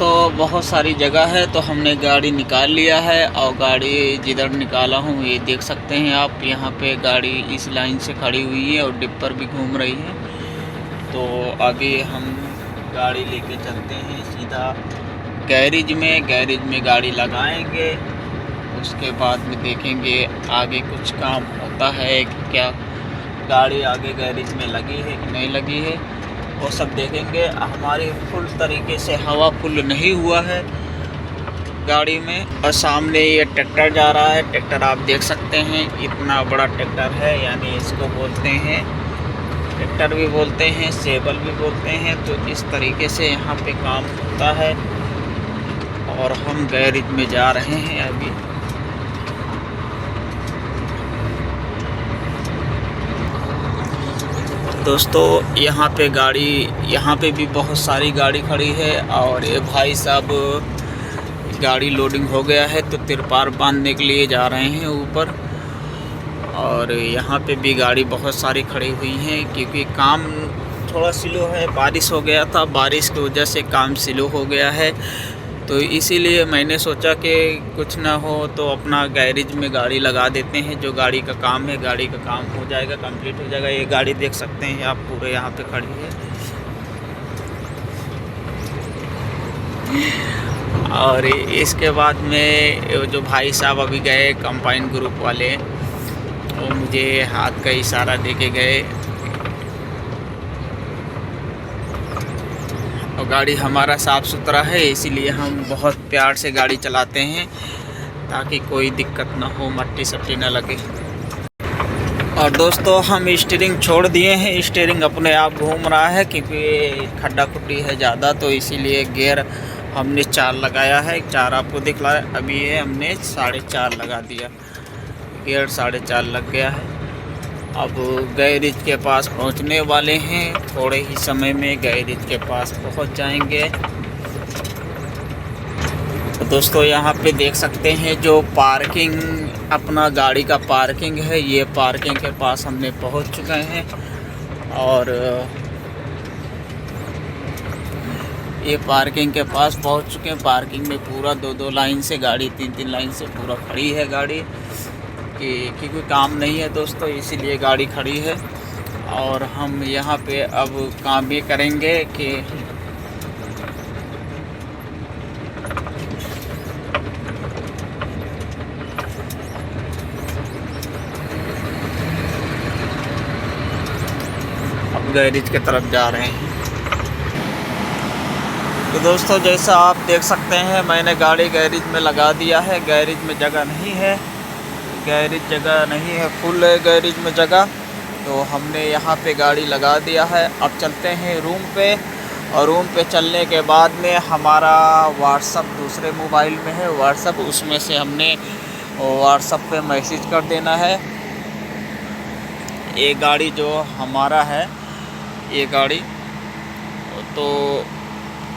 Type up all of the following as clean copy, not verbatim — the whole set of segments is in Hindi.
दोस्तों बहुत सारी जगह है तो हमने गाड़ी निकाल लिया है और गाड़ी जिधर निकाला हूँ ये देख सकते हैं आप। यहाँ पे गाड़ी इस लाइन से खड़ी हुई है और डिपर भी घूम रही है। तो आगे हम गाड़ी लेके चलते हैं सीधा गैरेज में गाड़ी लगाएंगे। उसके बाद में देखेंगे आगे कुछ काम होता है क्या, गाड़ी आगे गैरेज में लगी है कि नहीं लगी है वो सब देखेंगे। हमारी फुल तरीके से हवा फुल नहीं हुआ है गाड़ी में। और सामने ये ट्रैक्टर जा रहा है, ट्रैक्टर आप देख सकते हैं इतना बड़ा ट्रैक्टर है, यानी इसको बोलते हैं ट्रैक्टर भी बोलते हैं, सेबल भी बोलते हैं। तो इस तरीके से यहाँ पे काम होता है और हम गैरेज में जा रहे हैं अभी। दोस्तों यहाँ पे भी बहुत सारी गाड़ी खड़ी है और ये भाई साहब गाड़ी लोडिंग हो गया है तो तिरपाल बांधने के लिए जा रहे हैं ऊपर। और यहाँ पे भी गाड़ी बहुत सारी खड़ी हुई हैं क्योंकि काम थोड़ा स्लो है, बारिश हो गया था, बारिश की वजह से काम स्लो हो गया है। तो इसीलिए मैंने सोचा कि कुछ ना हो तो अपना गैरेज में गाड़ी लगा देते हैं। जो गाड़ी का काम है, गाड़ी का काम हो जाएगा, कंप्लीट हो जाएगा। ये गाड़ी देख सकते हैं आप पूरे यहाँ पे खड़ी है। और इसके बाद में जो भाई साहब अभी गए कंबाइन ग्रुप वाले, वो मुझे हाथ का इशारा दे के गए। और गाड़ी हमारा साफ़ सुथरा है इसीलिए हम बहुत प्यार से गाड़ी चलाते हैं ताकि कोई दिक्कत ना हो, मट्टी सट्टी ना लगे। और दोस्तों हम स्टीयरिंग छोड़ दिए हैं, स्टीयरिंग अपने आप घूम रहा है क्योंकि खड्डा खुड्डी है ज़्यादा, तो इसीलिए गियर हमने 4 लगाया है। 4 आपको दिख रहा है, अभी ये हमने 4.5 लगा दिया, गियर 4.5 लग गया है। अब गैरेज के पास पहुंचने वाले हैं, थोड़े ही समय में गैरेज के पास पहुंच जाएंगे। तो दोस्तों यहाँ पे देख सकते हैं जो पार्किंग, अपना गाड़ी का पार्किंग है, ये पार्किंग के पास हमने पहुंच चुके हैं। और ये पार्किंग के पास पहुंच चुके हैं। पार्किंग में पूरा 2-2 लाइन से गाड़ी, 3-3 लाइन से पूरा खड़ी है गाड़ी कि कोई काम नहीं है दोस्तों, इसीलिए गाड़ी खड़ी है। और हम यहाँ पे अब काम भी करेंगे कि अब गैरेज की तरफ जा रहे हैं। तो दोस्तों जैसा आप देख सकते हैं मैंने गाड़ी गैरेज में लगा दिया है। गैरेज में जगह नहीं है, गैरेज जगह नहीं है, फुल है गैरेज में जगह, तो हमने यहाँ पे गाड़ी लगा दिया है। अब चलते हैं रूम पे, और रूम पे चलने के बाद में हमारा व्हाट्सअप दूसरे मोबाइल में है व्हाट्सअप, उसमें से हमने व्हाट्सअप पे मैसेज कर देना है। ये गाड़ी जो हमारा है, ये गाड़ी तो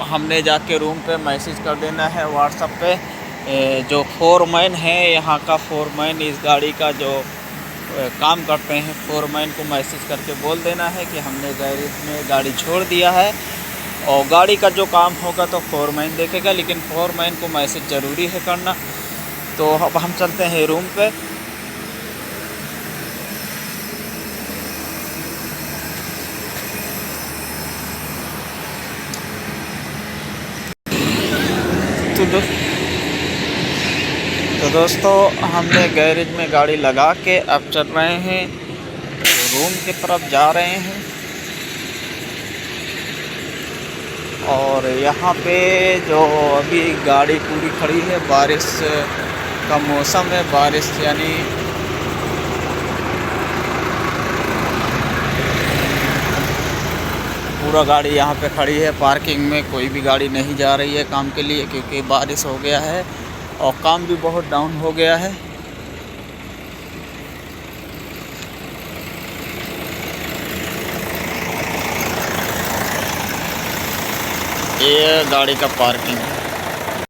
हमने जाके रूम पे मैसेज कर देना है व्हाट्सअप पे। जो फोरमैन है यहाँ का, फोरमैन इस गाड़ी का जो काम करते हैं, फोरमैन को मैसेज करके बोल देना है कि हमने गैरेज में गाड़ी छोड़ दिया है। और गाड़ी का जो काम होगा तो फोरमैन देखेगा, लेकिन फोरमैन को मैसेज ज़रूरी है करना। तो अब हम चलते हैं रूम पे। तो दोस्तों हमने गैरेज में गाड़ी लगा के अब चल रहे हैं रूम की तरफ जा रहे हैं। और यहाँ पे जो अभी गाड़ी पूरी खड़ी है, बारिश का मौसम है, बारिश यानी पूरा गाड़ी यहाँ पे खड़ी है। पार्किंग में कोई भी गाड़ी नहीं जा रही है काम के लिए क्योंकि बारिश हो गया है और काम भी बहुत डाउन हो गया है। ये गाड़ी का पार्किंग है।